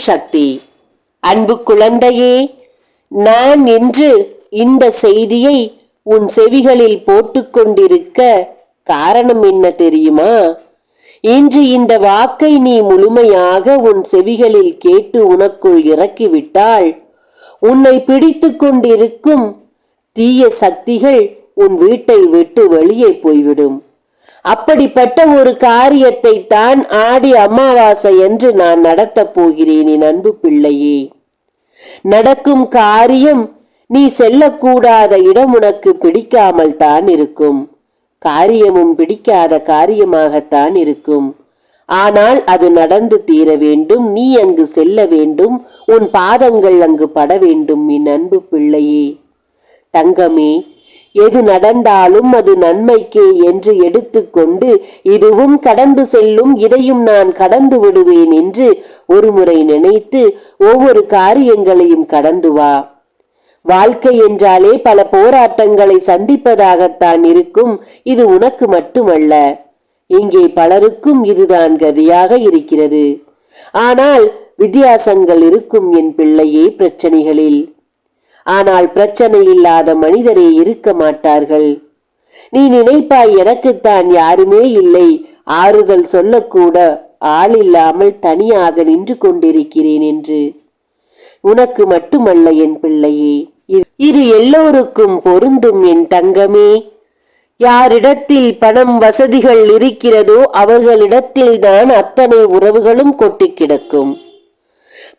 சக்தி. அன்பு குழந்தையே, நான் இன்று இந்த செய்தியை உன் செவிகளில் போட்டுக்கொண்டிருக்க காரணம் என்ன தெரியுமா? இன்று இந்த வாக்கை நீ முழுமையாக உன் செவிகளில் கேட்டு உனக்குள் இறக்கிவிட்டால் உன்னை பிடித்து கொண்டிருக்கும் தீய சக்திகள் உன் வீட்டை விட்டு வெளியே போய்விடும். அப்படிப்பட்ட ஒரு காரியத்தை தான் ஆடி அமாவாசை என்று நான் நடத்தப் போகிறேன் என் அன்பு பிள்ளையே. நடக்கும் காரியம் நீ செல்லக்கூடாத இடம் உனக்கு பிடிக்காமல் தான் இருக்கும். காரியமும் பிடிக்காத காரியமாகத்தான் இருக்கும். ஆனால் அது நடந்து தீர வேண்டும். நீ அங்கு செல்ல வேண்டும். உன் பாதங்கள் அங்கு பட வேண்டும் என் அன்பு பிள்ளையே. தங்கமே, எது நடந்தாலும் அது நன்மைக்கே என்று எடுத்துக்கொண்டு இதுவும் கடந்து செல்லும், இதையும் நான் கடந்து விடுவேன் என்று ஒருமுறை நினைத்து ஒவ்வொரு காரியங்களையும் கடந்து வா. வாழ்க்கை என்றாலே பல போராட்டங்களை சந்திப்பதாகத்தான் இருக்கும். இது உனக்கு மட்டுமல்ல, இங்கே பலருக்கும் இதுதான் கதியாக இருக்கிறது. ஆனால் வித்தியாசங்கள் இருக்கும் என் பிள்ளையே பிரச்சனைகளில். ஆனால் பிரச்சனை இல்லாத மனிதரே இருக்க மாட்டார்கள். நீ நினைப்பாய், எனக்குத்தான் யாருமே இல்லை, ஆறுதல் சொல்லக்கூட ஆள் இல்லாமல் தனியாக நின்று கொண்டிருக்கிறேன் என்று. உனக்கு மட்டுமல்ல என் பிள்ளையே, இது எல்லோருக்கும் பொருந்தும் என் தங்கமே. யாரிடத்தில் பணம் வசதிகள் இருக்கிறதோ அவர்களிடத்தில் தான் அத்தனை உறவுகளும் கொட்டி கிடக்கும்.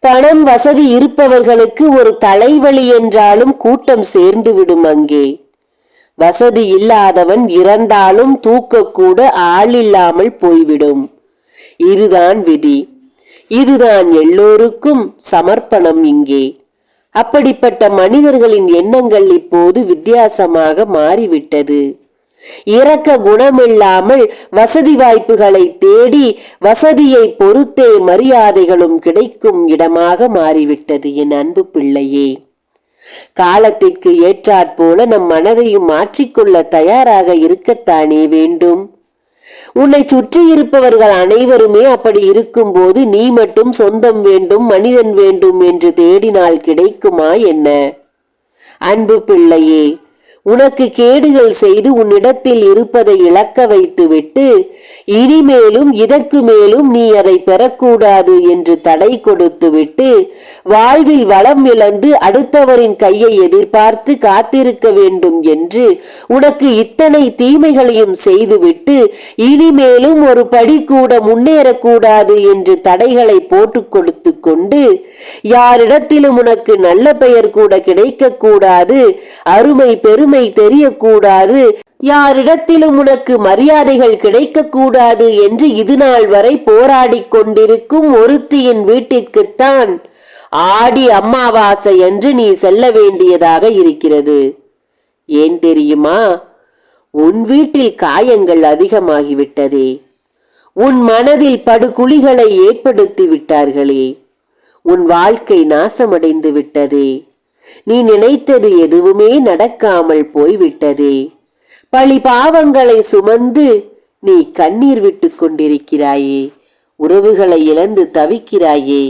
பணம் வசதி இருப்பவர்களுக்கு ஒரு தலைவலி என்றாலும் கூட்டம் சேர்ந்து விடும் அங்கே. வசதி இல்லாதவன் இறந்தாலும் தூக்கக்கூட ஆள் இல்லாமல் போய்விடும். இதுதான் விதி. இதுதான் எல்லோருக்கும் சமர்ப்பணம் இங்கே. அப்படிப்பட்ட மனிதர்களின் எண்ணங்கள் இப்போது வித்தியாசமாக மாறிவிட்டது. இரக்க குணமில்லாமல் வசதி வாய்ப்புகளை தேடி வசதியை பொறுத்தே மரியாதைகளும் கிடைக்கும் இடமாக மாறிவிட்டது என் அன்பு பிள்ளையே. காலத்திற்கு ஏற்றாற்போல நம் மனதையும் மாற்றிக்கொள்ள தயாராக இருக்கத்தானே வேண்டும். உன்னை சுற்றி இருப்பவர்கள் அனைவருமே அப்படி இருக்கும்போது நீ மட்டும் சொந்தம் வேண்டும், மனிதன் வேண்டும் என்று தேடினால் கிடைக்குமா என்ன? அன்பு பிள்ளையே, உனக்கு கேடுகள் செய்து உன்னிடத்தில் இருப்பதை இழக்க வைத்து விட்டு இனிமேலும் இதற்கு மேலும் நீ அதை பெறக்கூடாது என்று தடை கொடுத்து விட்டு வாழ்வில் வளம் இழந்து அடுத்தவரின் கையை எதிர்பார்த்து காத்திருக்க வேண்டும் என்று உனக்கு இத்தனை தீமைகளையும் செய்துவிட்டு இனிமேலும் ஒரு படி கூட முன்னேறக்கூடாது என்று தடைகளை போட்டு கொடுத்து கொண்டு யாரிடத்திலும் உனக்கு நல்ல பெயர் கூட கிடைக்க கூடாது, அருமை பெருமை தெரியக்கூடாது, யாரிடத்திலும் உனக்கு மரியாதைகள் கிடைக்க கூடாது என்று இதுநாள் வரை போராடி கொண்டிருக்கும் ஒருத்தியின் வீட்டிற்குத்தான் ஆடி அமாவாசை என்று நீ செல்ல வேண்டியதாக இருக்கிறது. ஏன் தெரியுமா? உன் வீட்டில் காயங்கள் அதிகமாகிவிட்டதே. உன் மனதில் படுகுழிகளை ஏற்படுத்தி விட்டார்களே. உன் வாழ்க்கை நாசமடைந்து விட்டதே. நீ நினைத்தது எதுவுமே நடக்காமல் போய்விட்டதே. பழி பாவங்களை சுமந்து நீ கண்ணீர் விட்டு கொண்டிருக்கிறாயே. உறவுகளை இழந்து தவிக்கிறாயே.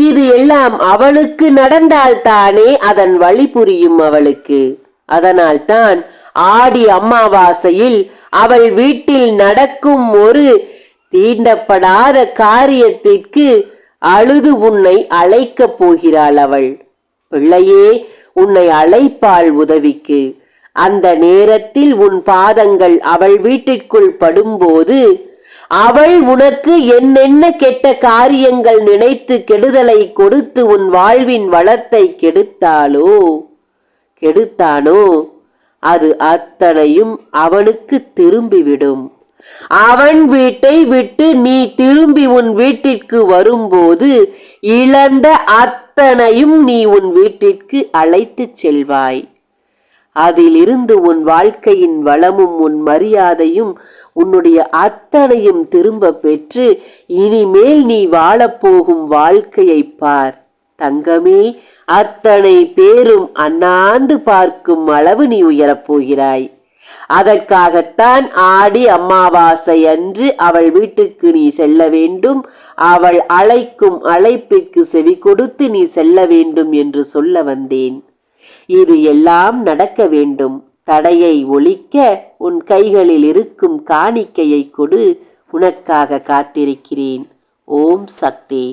இது எல்லாம் அவளுக்கு நடந்தால் தானே அதன் வழி புரியும் அவளுக்கு. அதனால் தான் ஆடி அமாவாசையில் அவள் வீட்டில் நடக்கும் ஒரு தீண்டப்படாத காரியத்திற்கு அழுது உன்னை அழைக்கப் போகிறாள் அவள். பிள்ளையே, உன்னை அழைப்பாள் உதவிக்கு. அந்த நேரத்தில் உன் பாதங்கள் அவள் வீட்டிற்குள் படும்போது அவள் உனக்கு என்னென்ன கெட்ட காரியங்கள் நினைத்து கெடுதலை கொடுத்து உன் வாழ்வின் வளத்தை கெடுத்தானோ அது அத்தனையும் அவனுக்கு திரும்பிவிடும். அவன் வீட்டை விட்டு நீ திரும்பி உன் வீட்டிற்கு வரும்போது இழந்த அத்தனையும் நீ உன் வீட்டிற்கு அழைத்து செல்வாய். அதிலிருந்து உன் வாழ்க்கையின் வளமும் உன் மரியாதையும் உன்னுடைய அத்தனையும் திரும்ப பெற்று இனிமேல் நீ வாழப்போகும் வாழ்க்கையை பார் தங்கமே. அத்தனை பேரும் அண்ணாந்து பார்க்கும் அளவு நீ உயரப்போகிறாய். அதற்காகத்தான் ஆடி அமாவாசை அன்று அவள் வீட்டிற்கு நீ செல்ல வேண்டும், அவள் அழைக்கும் அழைப்பிற்கு செவி கொடுத்து நீ செல்ல வேண்டும் என்று சொல்ல வந்தேன். இது எல்லாம் நடக்க வேண்டும். தடையை ஒழிக்க உன் கைகளில் இருக்கும் காணிக்கையை கொடு, உனக்காக காத்திருக்கிறேன். ஓம் சக்தி.